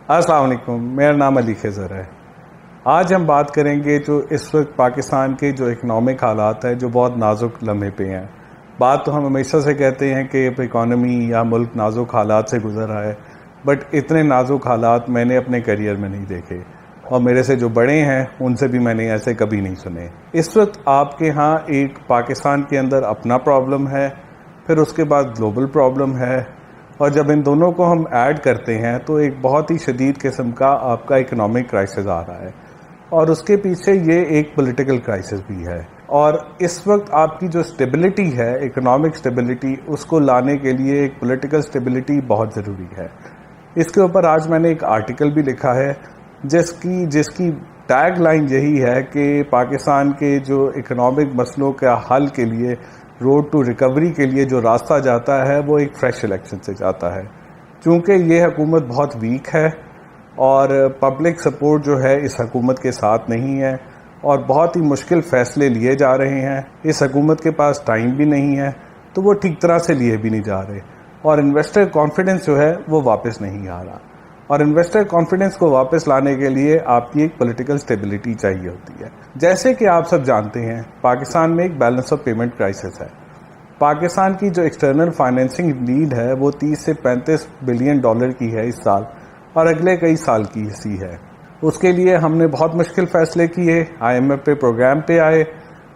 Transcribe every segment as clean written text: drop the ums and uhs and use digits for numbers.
السلام علیکم، میرا نام علی خضر ہے۔ آج ہم بات کریں گے جو اس وقت پاکستان کے جو اکنامک حالات ہیں جو بہت نازک لمحے پہ ہیں۔ بات تو ہم ہمیشہ سے کہتے ہیں کہ اکانومی یا ملک نازک حالات سے گزر رہا ہے، بٹ اتنے نازک حالات میں نے اپنے کیریئر میں نہیں دیکھے، اور میرے سے جو بڑے ہیں ان سے بھی میں نے ایسے کبھی نہیں سنے۔ اس وقت آپ کے ہاں ایک پاکستان کے اندر اپنا پرابلم ہے، پھر اس کے بعد گلوبل پرابلم ہے، اور جب ان دونوں کو ہم ایڈ کرتے ہیں تو ایک بہت ہی شدید قسم کا آپ کا اکنامک کرائسس آ رہا ہے، اور اس کے پیچھے یہ ایک پولیٹیکل کرائسس بھی ہے۔ اور اس وقت آپ کی جو اسٹیبلٹی ہے، اکنامک اسٹیبلٹی، اس کو لانے کے لیے ایک پولیٹیکل اسٹیبلٹی بہت ضروری ہے۔ اس کے اوپر آج میں نے ایک آرٹیکل بھی لکھا ہے جس کی ٹیگ لائن یہی ہے کہ پاکستان کے جو اکنامک مسئلوں کا حل کے لیے، روڈ ٹو ریکوری کے لیے جو راستہ جاتا ہے وہ ایک فریش الیکشن سے جاتا ہے، چونکہ یہ حکومت بہت ویک ہے اور پبلک سپورٹ جو ہے اس حکومت کے ساتھ نہیں ہے، اور بہت ہی مشکل فیصلے لیے جا رہے ہیں۔ اس حکومت کے پاس ٹائم بھی نہیں ہے تو وہ ٹھیک طرح سے لیے بھی نہیں جا رہے، اور انویسٹر کانفیڈنس جو ہے وہ واپس نہیں آ رہا، اور انویسٹر کانفیڈنس کو واپس لانے کے لیے آپ کی ایک پولیٹیکل سٹیبلٹی چاہیے ہوتی ہے۔ جیسے کہ آپ سب جانتے ہیں پاکستان میں ایک بیلنس آف پیمنٹ کرائسس ہے۔ پاکستان کی جو ایکسٹرنل فائنینسنگ نیڈ ہے وہ 30 سے 35 بلین ڈالر کی ہے اس سال، اور اگلے کئی سال کی سی ہے۔ اس کے لیے ہم نے بہت مشکل فیصلے کیے، آئی ایم ایف پہ پروگرام پہ آئے،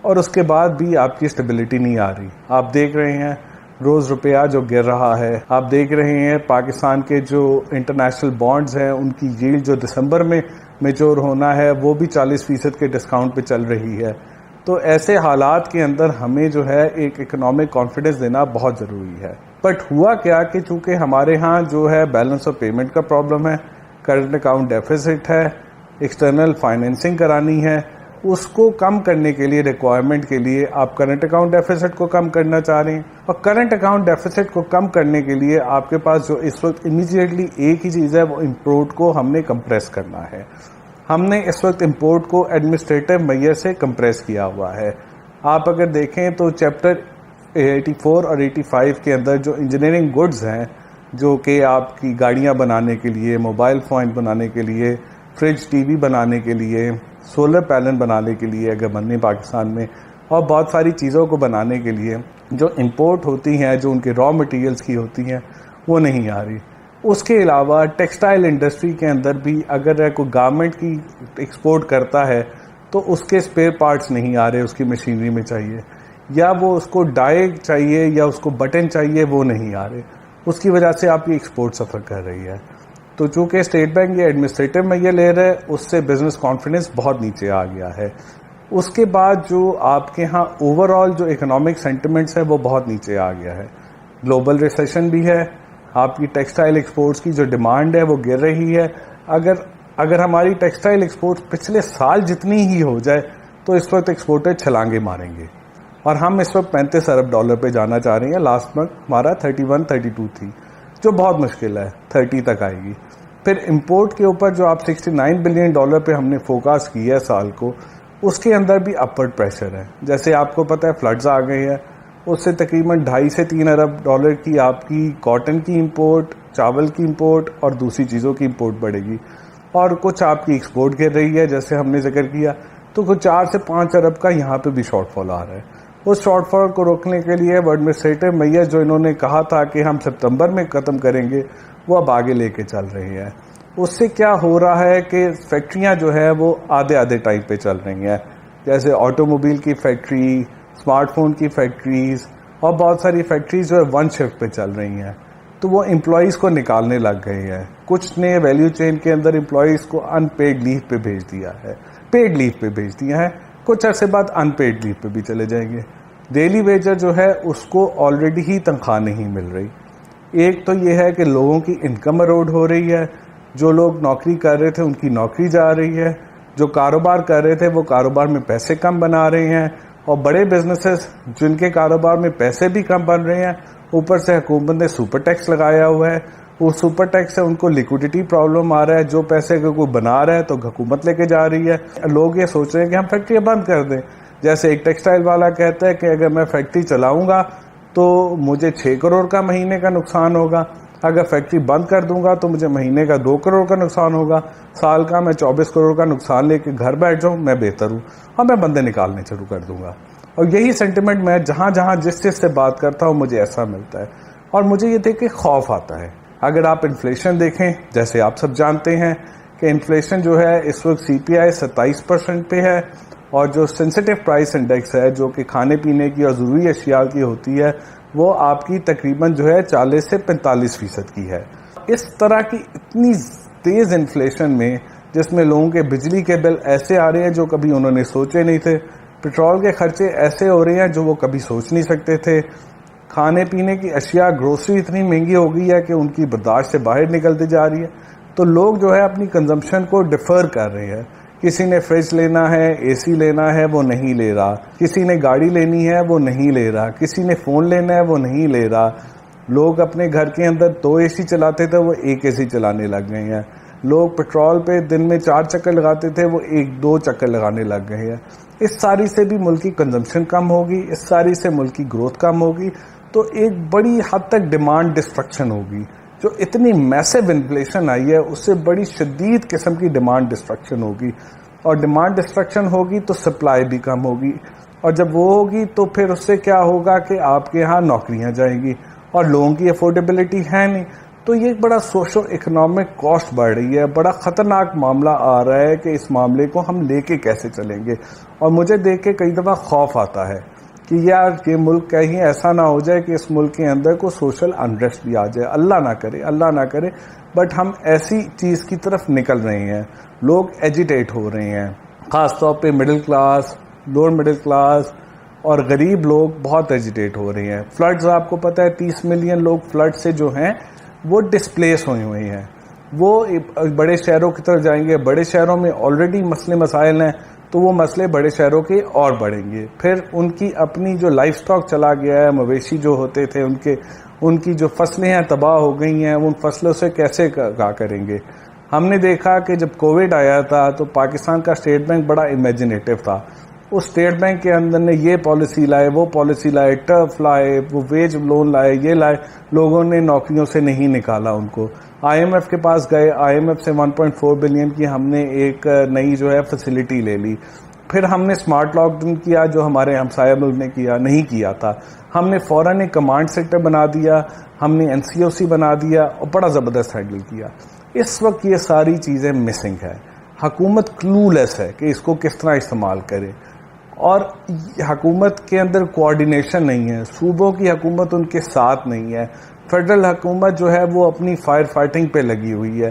اور اس کے بعد بھی آپ کی اسٹیبلٹی نہیں آ رہی۔ آپ دیکھ رہے ہیں روز روپیہ جو گر رہا ہے، آپ دیکھ رہے ہیں پاکستان کے جو انٹرنیشنل بانڈز ہیں ان کی ییلڈ جو دسمبر میں میچور ہونا ہے وہ بھی 40% کے ڈسکاؤنٹ پہ چل رہی ہے۔ تو ایسے حالات کے اندر ہمیں جو ہے ایک اکنامک کانفیڈنس دینا بہت ضروری ہے۔ بٹ ہوا کیا کہ چونکہ ہمارے ہاں جو ہے بیلنس آف پیمنٹ کا پرابلم ہے، کرنٹ اکاؤنٹ ڈیفیسٹ ہے، ایکسٹرنل فائنینسنگ کرانی ہے، اس کو کم کرنے کے لیے ریکوائرمنٹ کے لیے آپ کرنٹ اکاؤنٹ ڈیفیسٹ کو کم کرنا چاہ رہے ہیں، اور کرنٹ اکاؤنٹ ڈیفیسٹ کو کم کرنے کے لیے آپ کے پاس جو اس وقت امیڈیٹلی ایک ہی چیز ہے وہ امپورٹ کو ہم نے کمپریس کرنا ہے۔ ہم نے اس وقت امپورٹ کو ایڈمنسٹریٹو میئر سے کمپریس کیا ہوا ہے۔ آپ اگر دیکھیں تو چیپٹر 84 اور 85 کے اندر جو انجینئرنگ گڈز ہیں، جو کہ آپ کی گاڑیاں بنانے کے لیے، موبائل فون بنانے کے لیے، فریج ٹی وی بنانے کے لیے، سولر پینل بنانے کے لیے اگر بننے پاکستان میں، اور بہت ساری چیزوں کو بنانے کے لیے جو امپورٹ ہوتی ہیں، جو ان کے را مٹیریلز کی ہوتی ہیں، وہ نہیں آ رہی۔ اس کے علاوہ ٹیکسٹائل انڈسٹری کے اندر بھی اگر کوئی گارمنٹ کی ایکسپورٹ کرتا ہے تو اس کے اسپیئر پارٹس نہیں آ رہے، اس کی مشینری میں چاہیے، یا وہ اس کو ڈائی چاہیے یا اس کو بٹن چاہیے، وہ نہیں آ رہے۔ اس کی وجہ سے آپ کی ایکسپورٹ سفر کر رہی ہے۔ تو چونکہ اسٹیٹ بینک یہ ایڈمنسٹریٹو میئر لے رہا ہے، اس سے بزنس کانفیڈنس بہت نیچے آ گیا ہے۔ اس کے بعد جو آپ کے ہاں اوور آل جو اکنامک سینٹیمنٹس ہے وہ بہت نیچے آ گیا ہے۔ گلوبل ریسیشن بھی ہے، آپ کی ٹیکسٹائل ایکسپورٹس کی جو ڈیمانڈ ہے وہ گر رہی ہے۔ اگر ہماری ٹیکسٹائل ایکسپورٹس پچھلے سال جتنی ہی ہو جائے تو اس وقت ایکسپورٹر چھلانگے ماریں گے، اور ہم اس وقت 35 ارب ڈالر پہ جانا چاہ رہے ہیں۔ لاسٹ منتھ ہمارا 31-32 تھی، جو بہت مشکل ہے، 30 تک آئے گی۔ پھر امپورٹ کے اوپر جو آپ 69 بلین ڈالر پہ ہم نے فوکس کیا ہے سال کو، اس کے اندر بھی اپورڈ پریشر ہے۔ جیسے آپ کو پتہ ہے فلڈز آ گئے ہیں، اس سے تقریباً 2.5 سے 3 ارب ڈالر کی آپ کی کاٹن کی امپورٹ، چاول کی امپورٹ اور دوسری چیزوں کی امپورٹ بڑھے گی، اور کچھ آپ کی ایکسپورٹ گر رہی ہے جیسے ہم نے ذکر کیا، تو کچھ 4 سے 5 ارب کا یہاں پہ بھی شارٹ فال آ رہا ہے۔ اس شارٹ فال کو روکنے کے لیے ایڈمنسٹریٹو میئر جو انہوں نے کہا تھا کہ ہم ستمبر میں ختم کریں گے، وہ اب آگے لے کے چل رہے ہیں۔ اس سے کیا ہو رہا ہے کہ فیکٹریاں جو ہے وہ آدھے ٹائم پہ چل رہی ہیں، جیسے آٹو موبائل کی فیکٹری، اسمارٹ فون کی فیکٹریز، اور بہت ساری فیکٹریز جو ہے 1 شفٹ پہ چل رہی ہیں، تو وہ امپلائیز کو نکالنے لگ گئے ہیں۔ کچھ نے ویلیو چین کے اندر امپلائیز کو ان پیڈ لیو پہ بھیج دیا ہے، پیڈ لیو پہ بھیج دیا ہے، کچھ عرصے بعد ان پیڈ لیو پہ بھی چلے جائیں گے۔ ڈیلی ویجر جو ہے اس کو آلریڈی ہی تنخواہ نہیں مل رہی۔ ایک تو یہ ہے کہ لوگوں کی انکم اروڈ ہو رہی ہے، جو لوگ نوکری کر رہے تھے ان کی نوکری جا رہی ہے، جو کاروبار کر رہے تھے وہ کاروبار میں پیسے کم بنا رہے ہیں، اور بڑے بزنسز جن کے کاروبار میں پیسے بھی کم بن رہے ہیں، اوپر سے حکومت نے سپر ٹیکس لگایا ہوا ہے، وہ سپر ٹیکس سے ان کو لیکوڈیٹی پرابلم آ رہا ہے، جو پیسے کو کوئی بنا رہا ہے تو حکومت لے کے جا رہی ہے۔ لوگ یہ سوچ رہے ہیں کہ ہم فیکٹریاں بند کر دیں، جیسے ایک ٹیکسٹائل والا کہتا ہے کہ اگر میں فیکٹری چلاؤں گا تو مجھے 6 کروڑ کا مہینے کا نقصان ہوگا، اگر فیکٹری بند کر دوں گا تو مجھے مہینے کا 2 کروڑ کا نقصان ہوگا، سال کا میں 24 کروڑ کا نقصان لے کے گھر بیٹھ جاؤں، میں بہتر ہوں اور میں بندے نکالنے شروع کر دوں گا۔ اور یہی سینٹیمنٹ میں جہاں جہاں جس سے بات کرتا ہوں مجھے ایسا ملتا ہے، اور مجھے یہ دیکھ کے خوف آتا ہے۔ اگر آپ انفلیشن دیکھیں، جیسے آپ سب جانتے ہیں کہ انفلیشن جو ہے اس وقت CPI 27% پہ ہے، اور جو سینسٹیو پرائس انڈیکس ہے جو کہ کھانے پینے کی اور ضروری اشیاء کی ہوتی ہے وہ آپ کی تقریباً جو ہے 40 سے 45% کی ہے۔ اس طرح کی اتنی تیز انفلیشن میں، جس میں لوگوں کے بجلی کے بل ایسے آ رہے ہیں جو کبھی انہوں نے سوچے نہیں تھے، پیٹرول کے خرچے ایسے ہو رہے ہیں جو وہ کبھی سوچ نہیں سکتے تھے، کھانے پینے کی اشیاء گروسری اتنی مہنگی ہو گئی ہے کہ ان کی برداشت سے باہر نکلتی جا رہی ہے، تو لوگ جو ہے اپنی کنزمپشن کو ڈیفر کر رہے ہیں۔ کسی نے فریج لینا ہے، AC لینا ہے، وہ نہیں لے رہا، کسی نے گاڑی لینی ہے وہ نہیں لے رہا، کسی نے فون لینا ہے وہ نہیں لے رہا۔ لوگ اپنے گھر کے اندر 2 AC چلاتے تھے وہ 1 AC چلانے لگ گئے ہیں، لوگ پیٹرول پہ دن میں 4 چکر لگاتے تھے وہ 1-2 چکر لگانے لگ گئے ہیں۔ اس ساری سے بھی ملک کی کنزمپشن کم ہوگی، اس ساری سے ملک کی گروتھ کم ہوگی، تو ایک بڑی حد تک ڈیمانڈ ڈسٹرکشن ہوگی۔ جو اتنی میسو انفلیشن آئی ہے اس سے بڑی شدید قسم کی ڈیمانڈ ڈسٹرکشن ہوگی، اور ڈیمانڈ ڈسٹرکشن ہوگی تو سپلائی بھی کم ہوگی، اور جب وہ ہوگی تو پھر اس سے کیا ہوگا کہ آپ کے ہاں نوکریاں جائیں گی، اور لوگوں کی افورڈیبلٹی ہے نہیں، تو یہ ایک بڑا سوشو اکنامک کاسٹ بڑھ رہی ہے۔ بڑا خطرناک معاملہ آ رہا ہے کہ اس معاملے کو ہم لے کے کیسے چلیں گے، اور مجھے دیکھ کے کئی دفعہ خوف آتا ہے کہ یار یہ ملک کہیں ایسا نہ ہو جائے کہ اس ملک کے اندر کو سوشل انریسٹ بھی آ جائے، اللہ نہ کرے، بٹ ہم ایسی چیز کی طرف نکل رہے ہیں، لوگ ایجیٹیٹ ہو رہے ہیں، خاص طور پہ middle class, lower middle class اور غریب لوگ بہت ایجیٹیٹ ہو رہے ہیں۔ فلڈز آپ کو پتہ ہے 30 ملین لوگ فلڈ سے جو ہیں وہ ڈسپلیس ہوئے ہیں، وہ بڑے شہروں کی طرف جائیں گے، بڑے شہروں میں آلریڈی مسائل ہیں تو وہ مسئلے بڑے شہروں کے اور بڑھیں گے، پھر ان کی اپنی جو لائف سٹاک چلا گیا ہے، مویشی جو ہوتے تھے ان کی جو فصلیں ہیں تباہ ہو گئی ہیں، ان فصلوں سے کیسے کیا کریں گے۔ ہم نے دیکھا کہ جب کووڈ آیا تھا تو پاکستان کا اسٹیٹ بینک بڑا امیجنیٹو تھا، اس اسٹیٹ بینک کے اندر نے یہ پالیسی لائے، وہ پالیسی لائے، ٹرف لائے، وہ ویج لون لائے، یہ لائے، لوگوں نے نوکریوں سے نہیں نکالا ان کو۔ IMF کے پاس گئے، IMF سے 1.4 بلین کی ہم نے ایک نئی جو ہے فیسلٹی لے لی، پھر ہم نے اسمارٹ لاک ڈاؤن کیا جو ہمارے ہمسایہ ملک نے نہیں کیا تھا، ہم نے فوراً ایک کمانڈ سیکٹر بنا دیا، ہم نے NCOC بنا دیا اور بڑا زبردست ہینڈل کیا۔ اس وقت یہ ساری چیزیں مسنگ ہے، حکومت کلو لیس ہے کہ اس کو کس طرح استعمال کرے، اور حکومت کے اندر کوآرڈینیشن نہیں ہے، صوبوں کی حکومت ان کے ساتھ نہیں ہے، فیڈرل حکومت جو ہے وہ اپنی فائر فائٹنگ پہ لگی ہوئی ہے،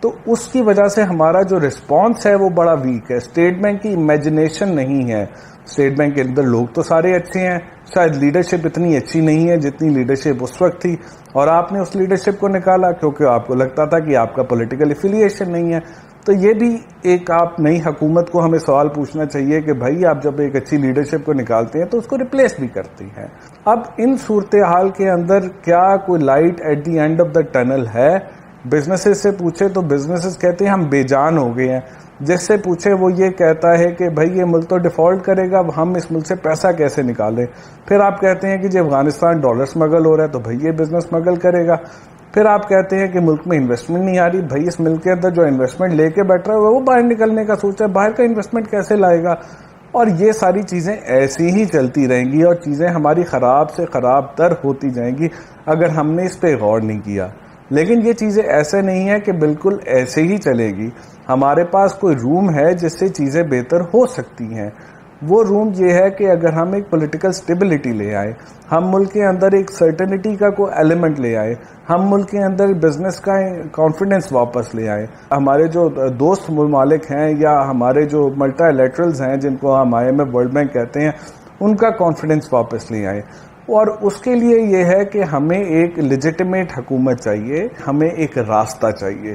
تو اس کی وجہ سے ہمارا جو رسپانس ہے وہ بڑا ویک ہے۔ اسٹیٹ بینک کی امیجنیشن نہیں ہے، اسٹیٹ بینک کے اندر لوگ تو سارے اچھے ہیں، شاید لیڈرشپ اتنی اچھی نہیں ہے جتنی لیڈرشپ اس وقت تھی، اور آپ نے اس لیڈرشپ کو نکالا کیونکہ آپ کو لگتا تھا کہ آپ کا پولیٹیکل ایفیلیشن نہیں ہے۔ تو یہ بھی ایک آپ نئی حکومت کو ہمیں سوال پوچھنا چاہیے کہ بھائی آپ جب ایک اچھی لیڈرشپ کو نکالتے ہیں تو اس کو ریپلیس بھی کرتے ہیں۔ اب ان صورتحال کے اندر کیا کوئی light at the end of the tunnel ہے؟ بزنسز سے پوچھے تو بزنسز کہتے ہیں ہم بے جان ہو گئے ہیں، جس سے پوچھے وہ یہ کہتا ہے کہ بھائی یہ ملک تو ڈیفالٹ کرے گا، ہم اس ملک سے پیسہ کیسے نکالیں؟ پھر آپ کہتے ہیں کہ جب افغانستان ڈالر سمگل ہو رہا ہے تو بھائی یہ بزنس سمگل کرے گا، پھر آپ کہتے ہیں کہ ملک میں انویسٹمنٹ نہیں آ رہی، بھائی اس ملک کے اندر جو انویسٹمنٹ لے کے بیٹھ رہا ہے وہ باہر نکلنے کا سوچ ہے، باہر کا انویسٹمنٹ کیسے لائے گا؟ اور یہ ساری چیزیں ایسی ہی چلتی رہیں گی اور چیزیں ہماری خراب سے خراب تر ہوتی جائیں گی اگر ہم نے اس پہ غور نہیں کیا۔ لیکن یہ چیزیں ایسے نہیں ہیں کہ بالکل ایسے ہی چلے گی، ہمارے پاس کوئی روم ہے جس سے چیزیں بہتر ہو سکتی ہیں۔ وہ روم یہ ہے کہ اگر ہم ایک پولیٹیکل سٹیبلٹی لے آئے، ہم ملک کے اندر ایک سرٹنٹی کا کوئی ایلیمنٹ لے آئے، ہم ملک کے اندر بزنس کا کانفیڈنس واپس لے آئے، ہمارے جو دوست ممالک ہیں یا ہمارے جو ملٹی لیٹرلز ہیں جن کو ہم IMF ورلڈ بینک کہتے ہیں ان کا کانفیڈنس واپس لے آئے، اور اس کے لیے یہ ہے کہ ہمیں ایک لیجٹیمیٹ حکومت چاہیے، ہمیں ایک راستہ چاہیے۔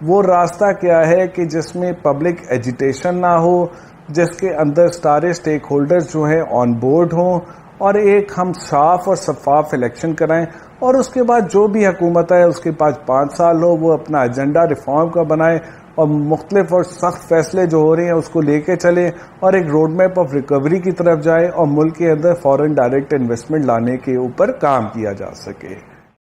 وہ راستہ کیا ہے کہ جس میں پبلک ایجیٹیشن نہ ہو، جس کے اندر سارے اسٹیک ہولڈرز جو ہیں آن بورڈ ہوں، اور ایک ہم صاف اور شفاف الیکشن کرائیں، اور اس کے بعد جو بھی حکومت ہے اس کے پاس 5 سال ہو، وہ اپنا ایجنڈا ریفارم کا بنائے اور مختلف اور سخت فیصلے جو ہو رہے ہیں اس کو لے کے چلے اور ایک روڈ میپ آف ریکوری کی طرف جائے اور ملک کے اندر فورن ڈائریکٹ انویسٹمنٹ لانے کے اوپر کام کیا جا سکے۔